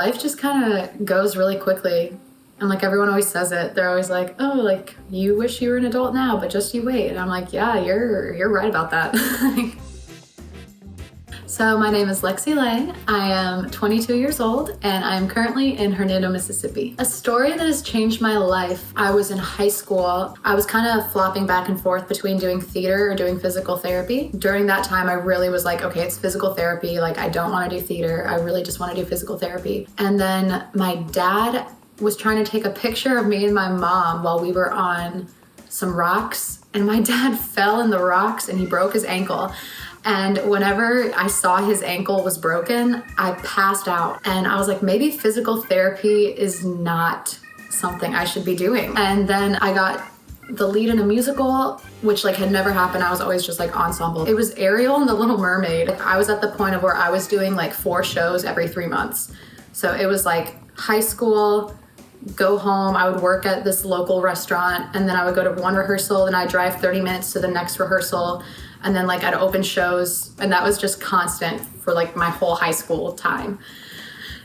Life just kind of goes really quickly. And like everyone always says it, they're always like, oh, like you wish you were an adult now, but just you wait. And I'm like, yeah, you're right about that. So my name is Lexie. I am 22 years old and I'm currently in Hernando, Mississippi. A story that has changed my life. I was in high school. I was kind of flopping back and forth between doing theater or doing physical therapy. During that time, I really was like, okay, it's physical therapy. Like I don't want to do theater. I really just want to do physical therapy. And then my dad was trying to take a picture of me and my mom while we were on some rocks. And my dad fell in the rocks and he broke his ankle. And whenever I saw his ankle was broken, I passed out. And I was like, maybe physical therapy is not something I should be doing. And then I got the lead in a musical, which like had never happened. I was always just like ensemble. It was Ariel and the Little Mermaid. I was at the point of where I was doing like 4 shows every 3 months. So it was like high school, go home, I would work at this local restaurant, and then I would go to one rehearsal, then I'd drive 30 minutes to the next rehearsal, and then like I'd open shows, and that was just constant for like my whole high school time.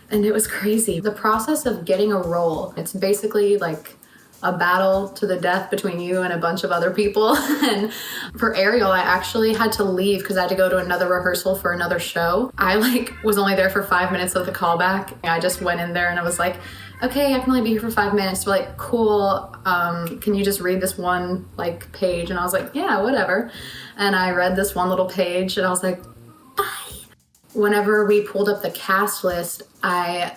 And it was crazy. The process of getting a role, it's basically like a battle to the death between you and a bunch of other people. And for Ariel, I actually had to leave because I had to go to another rehearsal for another show. I like was only there for 5 minutes of the callback. I just went in there and I was like, okay, I can only be here for 5 minutes. They're like, cool, can you just read this one like page? And I was like, yeah, whatever. And I read this one little page and I was like, bye. Whenever we pulled up the cast list, I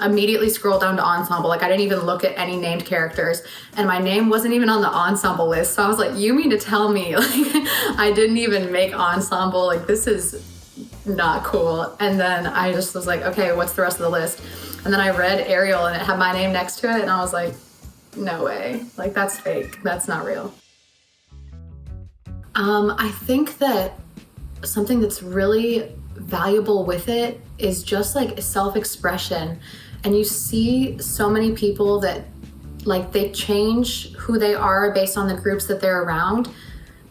immediately scrolled down to ensemble. Like I didn't even look at any named characters and my name wasn't even on the ensemble list. So I was like, you mean to tell me like I didn't even make ensemble? Like this is not cool. And then I just was like, okay, what's the rest of the list? And then I read Ariel and it had my name next to it and I was like, no way, like that's fake, that's not real. I think that something that's really valuable with it is just like self-expression. And you see so many people that like they change who they are based on the groups that they're around.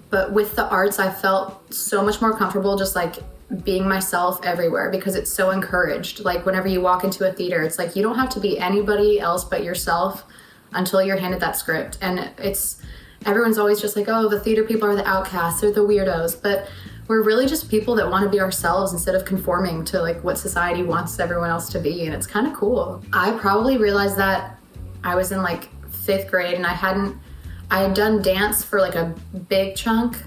But with the arts, I felt so much more comfortable just like being myself everywhere because it's so encouraged. Like whenever you walk into a theater, it's like you don't have to be anybody else but yourself until you're handed that script. And everyone's always just like, oh, the theater people are the outcasts, they're the weirdos. But we're really just people that want to be ourselves instead of conforming to like what society wants everyone else to be. And it's kind of cool. I probably realized that I was in like 5th grade and I had done dance for like a big chunk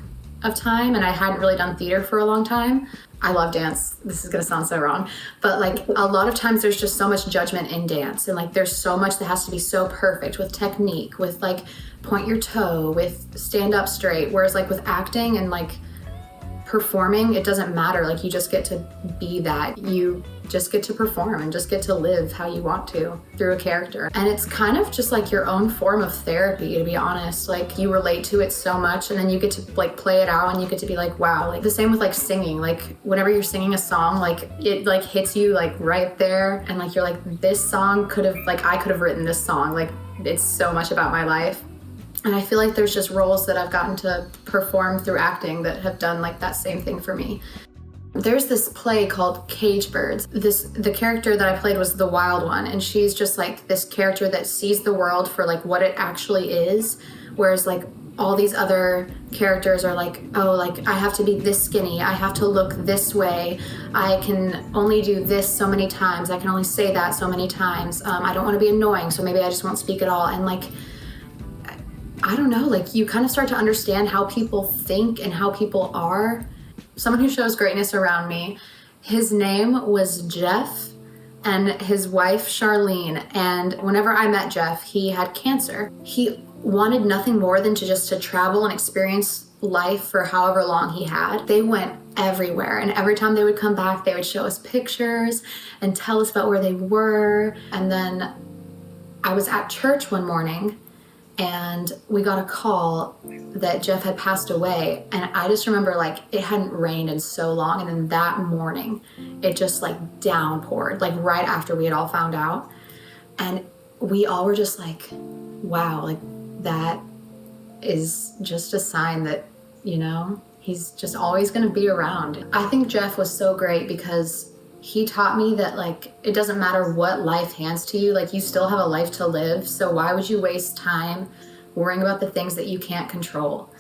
of time and I hadn't really done theater for a long time. I love dance. This is gonna sound so wrong, but like a lot of times there's just so much judgment in dance and like there's so much that has to be so perfect with technique, with like point your toe, with stand up straight. Whereas like with acting and like performing, it doesn't matter. Like you just get to be that. You just get to perform and just get to live how you want to through a character. And it's kind of just like your own form of therapy, to be honest. Like you relate to it so much and then you get to like play it out and you get to be like, wow. Like the same with like singing. Like whenever you're singing a song, like it like hits you like right there and like you're like, this song I could have written this song. Like it's so much about my life. And I feel like there's just roles that I've gotten to perform through acting that have done like that same thing for me. There's this play called Cage Birds. The character that I played was the wild one, and she's just like this character that sees the world for like what it actually is, whereas like all these other characters are like, oh, like I have to be this skinny, I have to look this way, I can only do this so many times, I can only say that so many times, I don't want to be annoying, so maybe I just won't speak at all. And like I don't know, like you kind of start to understand how people think and how people are. Someone who shows greatness around me, his name was Jeff and his wife Charlene. And whenever I met Jeff, he had cancer. He wanted nothing more than to travel and experience life for however long he had. They went everywhere. And every time they would come back, they would show us pictures and tell us about where they were. And then I was at church one morning and we got a call that Jeff had passed away. And I just remember like it hadn't rained in so long. And then that morning, it just like downpoured, like right after we had all found out. And we all were just like, wow, like that is just a sign that, you know, he's just always gonna be around. I think Jeff was so great because he taught me that like it doesn't matter what life hands to you, like you still have a life to live, so why would you waste time worrying about the things that you can't control?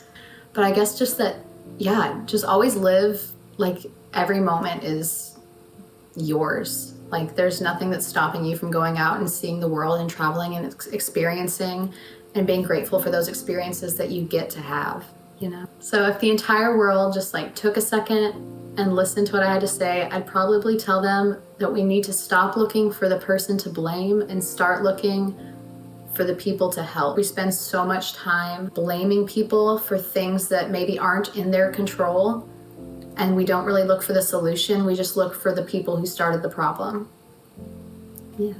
But I guess just that, yeah, just always live like every moment is yours. Like there's nothing that's stopping you from going out and seeing the world and traveling and experiencing and being grateful for those experiences that you get to have, you know? So if the entire world just like took a second and listened to what I had to say, I'd probably tell them that we need to stop looking for the person to blame and start looking for the people to help. We spend so much time blaming people for things that maybe aren't in their control, and we don't really look for the solution. We just look for the people who started the problem. Yeah.